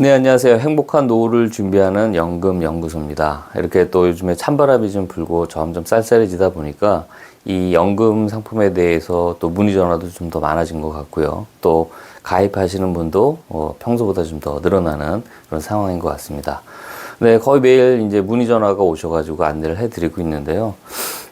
네, 안녕하세요. 행복한 노후를 준비하는 연금연구소입니다. 이렇게 또 요즘에 찬바람이 좀 불고 점점 쌀쌀해지다 보니까 이 연금 상품에 대해서 또 문의 전화도 좀 더 많아진 것 같고요. 또 가입하시는 분도 평소보다 좀 더 늘어나는 그런 상황인 것 같습니다. 네, 거의 매일 이제 문의 전화가 오셔가지고 안내를 해드리고 있는데요.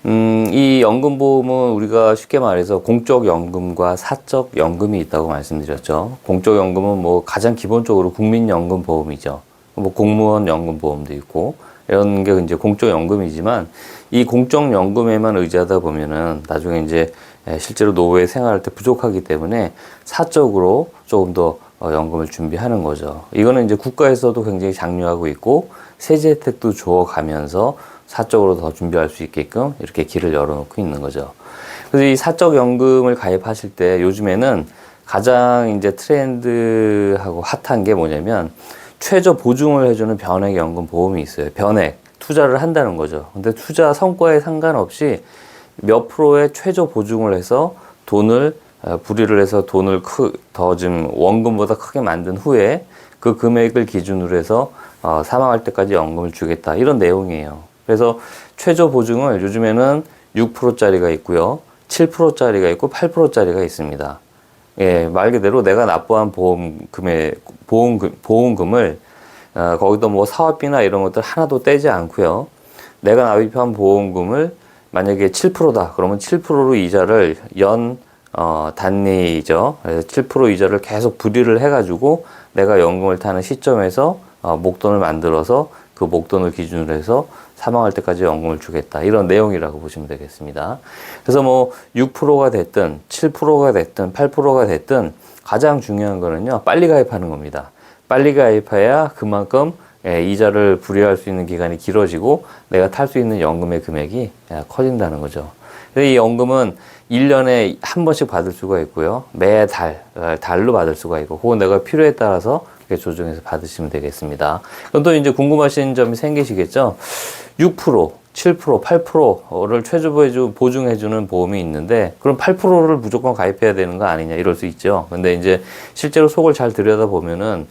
이 연금보험은 우리가 쉽게 말해서 공적 연금과 사적 연금이 있다고 말씀드렸죠. 공적 연금은 뭐 가장 기본적으로 국민연금보험이죠. 뭐 공무원 연금보험도 있고 이런 게 이제 공적 연금이지만 이 공적 연금에만 의지하다 보면은 나중에 이제 실제로 노후에 생활할 때 부족하기 때문에 사적으로 조금 더 연금을 준비하는 거죠. 이거는 이제 국가에서도 굉장히 장려하고 있고 세제 혜택도 주어가면서 사적으로 더 준비할 수 있게끔 이렇게 길을 열어놓고 있는 거죠. 그래서 이 사적 연금을 가입하실 때 요즘에는 가장 이제 트렌드하고 핫한 게 뭐냐면 최저 보증을 해주는 변액 연금 보험이 있어요. 변액 투자를 한다는 거죠. 근데 투자 성과에 상관없이 몇 프로의 최저 보증을 해서 돈을 불이를 해서 돈을 더 좀 원금보다 크게 만든 후에 그 금액을 기준으로 해서 사망할 때까지 연금을 주겠다 이런 내용이에요. 그래서 최저 보증을 요즘에는 6%짜리가 있고요. 7%짜리가 있고 8%짜리가 있습니다. 예, 말 그대로 내가 납부한 보험금을 거기도 뭐 사업비나 이런 것들 하나도 떼지 않고요. 내가 납입한 보험금을 만약에 7%다. 그러면 7%로 이자를 단리죠. 그래서 7% 이자를 계속 불이를 해가지고 내가 연금을 타는 시점에서 목돈을 만들어서 그 목돈을 기준으로 해서 사망할 때까지 연금을 주겠다. 이런 내용이라고 보시면 되겠습니다. 그래서 뭐 6%가 됐든 7%가 됐든 8%가 됐든 가장 중요한 거는요. 빨리 가입하는 겁니다. 빨리 가입해야 그만큼 이자를 불이할 수 있는 기간이 길어지고 내가 탈 수 있는 연금의 금액이 커진다는 거죠. 이 연금은 1년에 한 번씩 받을 수가 있고요. 매달, 달로 받을 수가 있고, 혹은 내가 필요에 따라서 조정해서 받으시면 되겠습니다. 그럼 또 이제 궁금하신 점이 생기시겠죠? 6%, 7%, 8%를 최저 보증해주는 보험이 있는데, 그럼 8%를 무조건 가입해야 되는 거 아니냐, 이럴 수 있죠. 근데 이제 실제로 속을 잘 들여다보면은,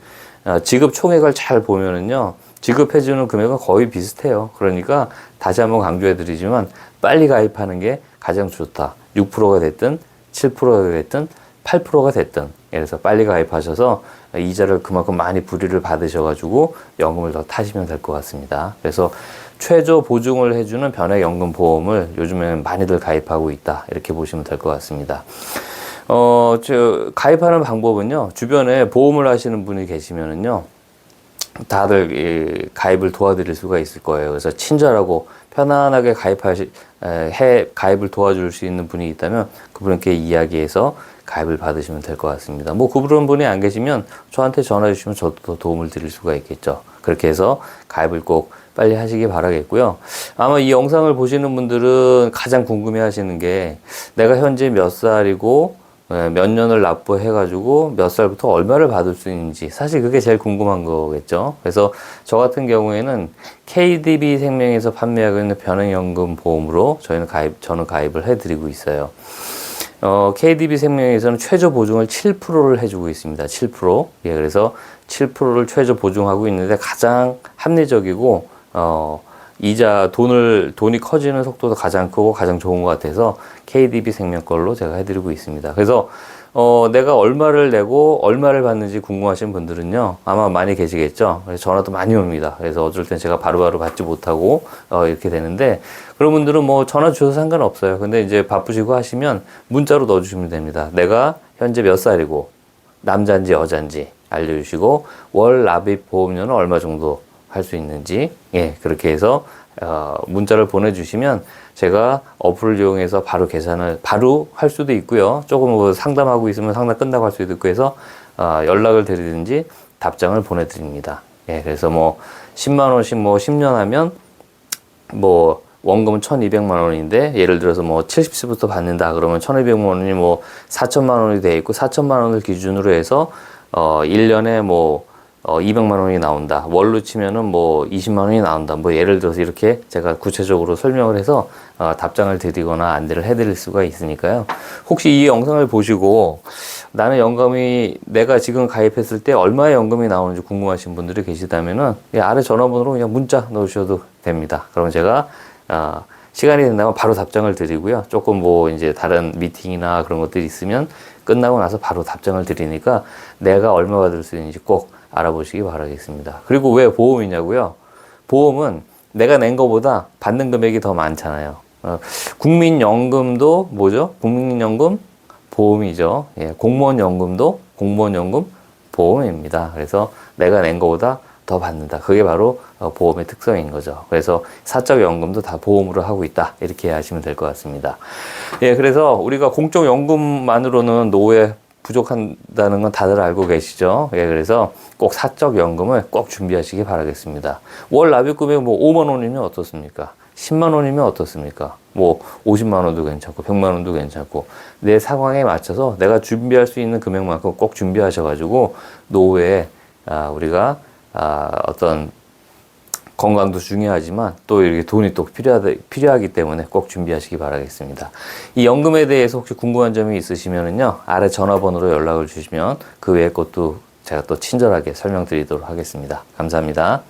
지급 총액을 잘 보면은요, 지급해주는 금액은 거의 비슷해요. 그러니까 다시 한번 강조해드리지만, 빨리 가입하는 게 가장 좋다. 6%가 됐든, 7%가 됐든, 8%가 됐든. 그래서 빨리 가입하셔서 이자를 그만큼 많이 불이를 받으셔가지고 연금을 더 타시면 될 것 같습니다. 그래서 최저 보증을 해주는 변액연금 보험을 요즘에는 많이들 가입하고 있다. 이렇게 보시면 될 것 같습니다. 가입하는 방법은요, 주변에 보험을 하시는 분이 계시면은요, 다들 가입을 도와드릴 수가 있을 거예요. 그래서 친절하고 편안하게 가입을 도와줄 수 있는 분이 있다면 그분께 이야기해서 가입을 받으시면 될 것 같습니다. 뭐 그런 분이 안 계시면 저한테 전화 주시면 저도 더 도움을 드릴 수가 있겠죠. 그렇게 해서 가입을 꼭 빨리 하시기 바라겠고요. 아마 이 영상을 보시는 분들은 가장 궁금해 하시는 게 내가 현재 몇 살이고 몇 년을 납부해가지고 몇 살부터 얼마를 받을 수 있는지 사실 그게 제일 궁금한 거겠죠. 그래서 저 같은 경우에는 KDB 생명에서 판매하고 있는 변액연금 보험으로 저는 가입을 해드리고 있어요. KDB 생명에서는 최저 보증을 7%를 해주고 있습니다. 7%. 예, 그래서 7%를 최저 보증하고 있는데 가장 합리적이고, 돈이 커지는 속도도 가장 크고 가장 좋은 것 같아서 KDB 생명 걸로 제가 해드리고 있습니다. 그래서, 내가 얼마를 내고 얼마를 받는지 궁금하신 분들은요, 아마 많이 계시겠죠? 그래서 전화도 많이 옵니다. 그래서 어쩔 땐 제가 바로바로 받지 못하고, 이렇게 되는데, 그런 분들은 뭐 전화 주셔도 상관없어요. 근데 이제 바쁘시고 하시면 문자로 넣어주시면 됩니다. 내가 현재 몇 살이고, 남자인지 여자인지 알려주시고, 월 납입 보험료는 얼마 정도 할 수 있는지, 예, 그렇게 해서, 문자를 보내주시면 제가 어플을 이용해서 바로 계산을 바로 할 수도 있고요. 조금 뭐 상담하고 있으면 상담 끝나고 할 수도 있고 해서, 연락을 드리든지 답장을 보내드립니다. 예, 그래서 뭐 10만 원씩 뭐 10년 하면 뭐 원금은 1,200만 원인데 예를 들어서 뭐 70세부터 받는다 그러면 1,200만 원이 뭐 4천만 원이 돼 있고 4천만 원을 기준으로 해서 1년에 뭐 200만 원이 나온다. 월로 치면은 뭐 20만 원이 나온다. 뭐 예를 들어서 이렇게 제가 구체적으로 설명을 해서 답장을 드리거나 안내를 해드릴 수가 있으니까요. 혹시 이 영상을 보시고 나는 연금이 내가 지금 가입했을 때 얼마의 연금이 나오는지 궁금하신 분들이 계시다면은 아래 전화번호로 그냥 문자 넣으셔도 됩니다. 그럼 제가 시간이 된다면 바로 답장을 드리고요. 조금 뭐 이제 다른 미팅이나 그런 것들이 있으면 끝나고 나서 바로 답장을 드리니까 내가 얼마 받을 수 있는지 꼭 알아보시기 바라겠습니다. 그리고 왜 보험이냐고요? 보험은 내가 낸 거보다 받는 금액이 더 많잖아요. 국민연금도 뭐죠? 국민연금 보험이죠. 예, 공무원연금도 공무원연금 보험입니다. 그래서 내가 낸 거보다 더 받는다. 그게 바로 보험의 특성인 거죠. 그래서 사적연금도 다 보험으로 하고 있다. 이렇게 하시면 될 것 같습니다. 예, 그래서 우리가 공적연금만으로는 노후에 부족한다는 건 다들 알고 계시죠? 예, 그래서 꼭 사적연금을 꼭 준비하시기 바라겠습니다. 월 납입금액 뭐 5만 원이면 어떻습니까? 10만 원이면 어떻습니까? 뭐 50만 원도 괜찮고 100만 원도 괜찮고 내 상황에 맞춰서 내가 준비할 수 있는 금액만큼 꼭 준비하셔가지고 노후에 우리가 어떤 건강도 중요하지만 또 이렇게 돈이 또 필요하기 때문에 꼭 준비하시기 바라겠습니다. 이 연금에 대해서 혹시 궁금한 점이 있으시면은요, 아래 전화번호로 연락을 주시면 그 외의 것도 제가 또 친절하게 설명드리도록 하겠습니다. 감사합니다.